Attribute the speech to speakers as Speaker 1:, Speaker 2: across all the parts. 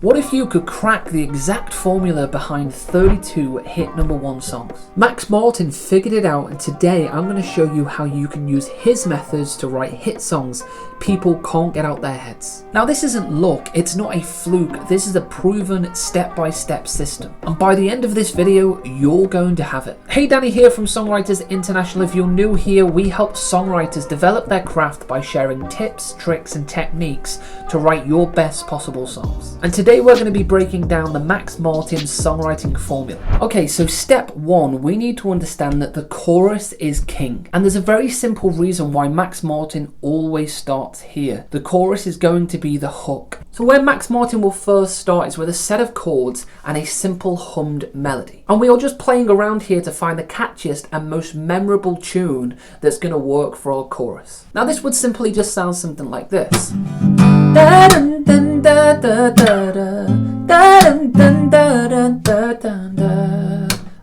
Speaker 1: What if you could crack the exact formula behind 32 hit #1 songs? Max Martin figured it out, and today I'm going to show you how you can use his methods to write hit songs people can't get out their heads. Now this isn't luck, it's not a fluke, this is a proven step-by-step system. And by the end of this video, you're going to have it. Hey, Danny here from Songwriters International. If you're new here, we help songwriters develop their craft by sharing tips, tricks and techniques to write your best possible songs. And today we're going to be breaking down the Max Martin songwriting formula. Okay, so step one, we need to understand that the chorus is king. And there's a very simple reason why Max Martin always starts here. The chorus is going to be the hook. So where Max Martin will first start is with a set of chords and a simple hummed melody. And we are just playing around here to find the catchiest and most memorable tune that's going to work for our chorus. Now this would simply just sound something like this.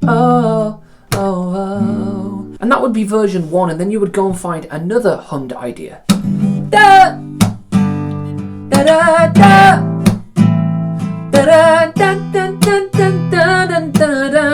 Speaker 1: Oh, oh, oh. And that would be version 1, and then you would go and find another hummed idea. Da, da, da, da, da, da, da, da, da, da, da, da.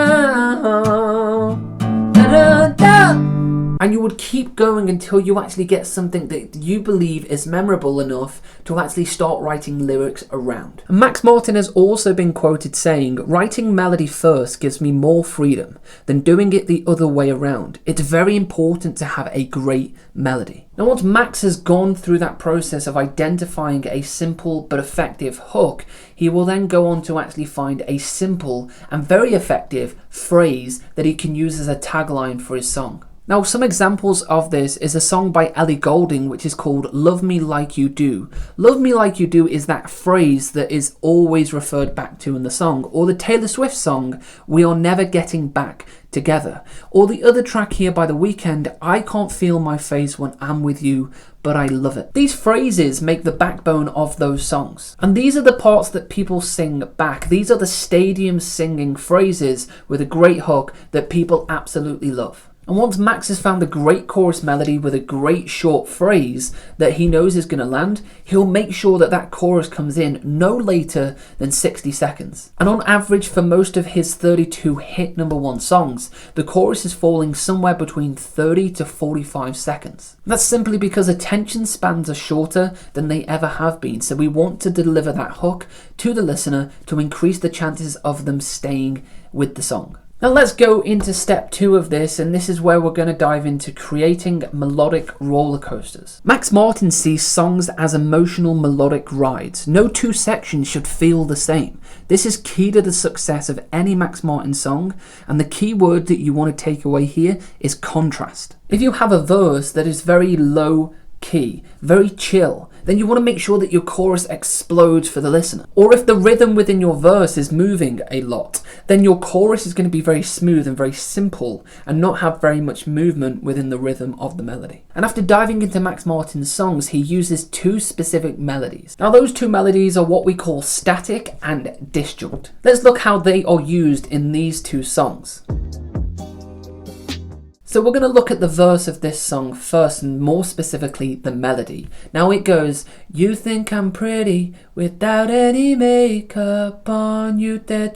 Speaker 1: And you would keep going until you actually get something that you believe is memorable enough to actually start writing lyrics around. And Max Martin has also been quoted saying, "Writing melody first gives me more freedom than doing it the other way around. It's very important to have a great melody." Now once Max has gone through that process of identifying a simple but effective hook, he will then go on to actually find a simple and very effective phrase that he can use as a tagline for his song. Now some examples of this is a song by Ellie Goulding which is called Love Me Like You Do. Love Me Like You Do is that phrase that is always referred back to in the song. Or the Taylor Swift song, We Are Never Getting Back Together. Or the other track here by The Weeknd, I Can't Feel My Face When I'm With You, But I Love It. These phrases make the backbone of those songs. And these are the parts that people sing back. These are the stadium singing phrases with a great hook that people absolutely love. And once Max has found a great chorus melody with a great short phrase that he knows is going to land, he'll make sure that that chorus comes in no later than 60 seconds. And on average for most of his 32 hit #1 songs, the chorus is falling somewhere between 30 to 45 seconds. That's simply because attention spans are shorter than they ever have been, so we want to deliver that hook to the listener to increase the chances of them staying with the song. Now let's go into step 2 of this, and this is where we're going to dive into creating melodic roller coasters. Max Martin sees songs as emotional melodic rides. No two sections should feel the same. This is key to the success of any Max Martin song, and the key word that you want to take away here is contrast. If you have a verse that is very low key, very chill, then you want to make sure that your chorus explodes for the listener. Or if the rhythm within your verse is moving a lot, then your chorus is going to be very smooth and very simple and not have very much movement within the rhythm of the melody. And after diving into Max Martin's songs, he uses 2 specific melodies. Now those 2 melodies are what we call static and disjunct. Let's look how they are used in these 2 songs. So we're going to look at the verse of this song first, and more specifically the melody. Now it goes, "You think I'm pretty without any makeup on you." That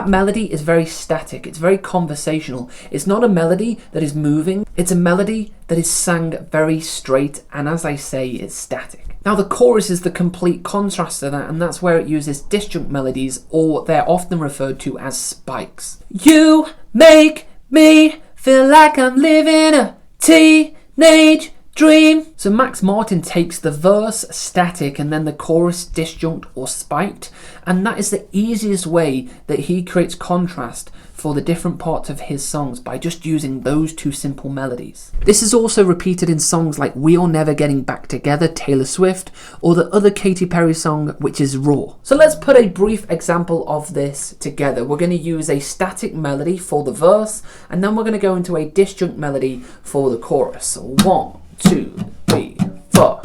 Speaker 1: melody is very static, it's very conversational. It's not a melody that is moving, it's a melody that is sang very straight, and as I say, it's static. Now the chorus is the complete contrast to that, and that's where it uses disjunct melodies, or they're often referred to as spikes. You make me feel like I'm living a teenage dream. So Max Martin takes the verse static and then the chorus disjunct or spiked, and that is the easiest way that he creates contrast for the different parts of his songs, by just using those 2 simple melodies. This is also repeated in songs like We Are Never Getting Back Together, Taylor Swift, or the other Katy Perry song, which is Raw. So let's put a brief example of this together. We're going to use a static melody for the verse, and then we're going to go into a disjunct melody for the chorus. So 1, 2, 3, 4.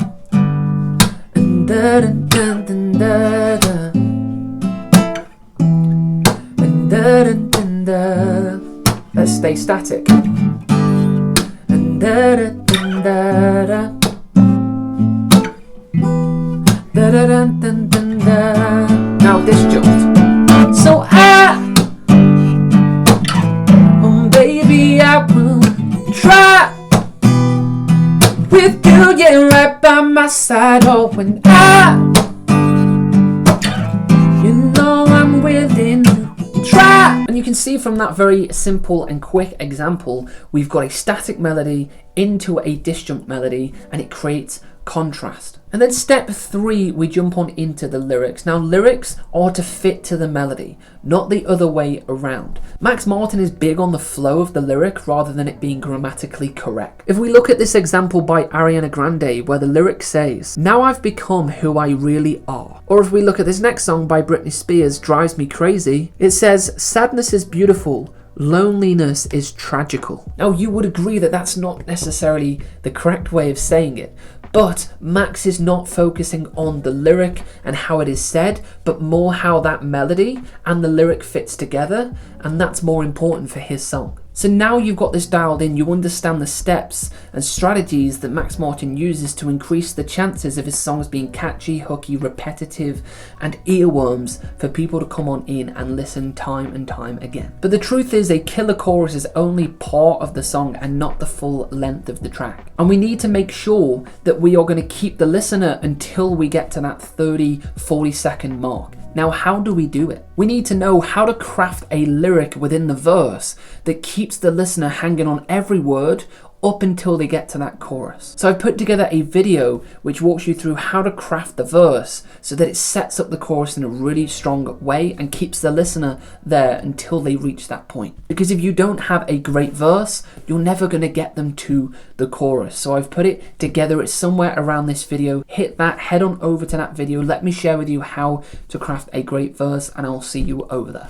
Speaker 1: Let's stay static. Now disjunct. So oh baby, I will try with you, yeah, right by my side. Oh, when you know I'm willing to try. And you can see from that very simple and quick example, we've got a static melody into a disjunct melody, and it creates contrast. And then step 3, we jump on into the lyrics. Now lyrics are to fit to the melody, not the other way around. Max Martin is big on the flow of the lyric rather than it being grammatically correct. If we look at this example by Ariana Grande, where the lyric says, "Now I've become who I really are." Or if we look at this next song by Britney Spears, "Drives Me Crazy," it says, "Sadness is beautiful, loneliness is tragical." Now you would agree that that's not necessarily the correct way of saying it, but Max is not focusing on the lyric and how it is said, but more how that melody and the lyric fits together, and that's more important for his song. So now you've got this dialed in, you understand the steps and strategies that Max Martin uses to increase the chances of his songs being catchy, hooky, repetitive, and earworms for people to come on in and listen time and time again. But the truth is, a killer chorus is only part of the song and not the full length of the track. And we need to make sure that we are going to keep the listener until we get to that 30-40 second mark. Now, how do we do it? We need to know how to craft a lyric within the verse that keeps the listener hanging on every word up until they get to that chorus. So I've put together a video which walks you through how to craft the verse so that it sets up the chorus in a really strong way and keeps the listener there until they reach that point. Because if you don't have a great verse, you're never going to get them to the chorus. So I've put it together, it's somewhere around this video. Hit that, head on over to that video, let me share with you how to craft a great verse, and I'll see you over there.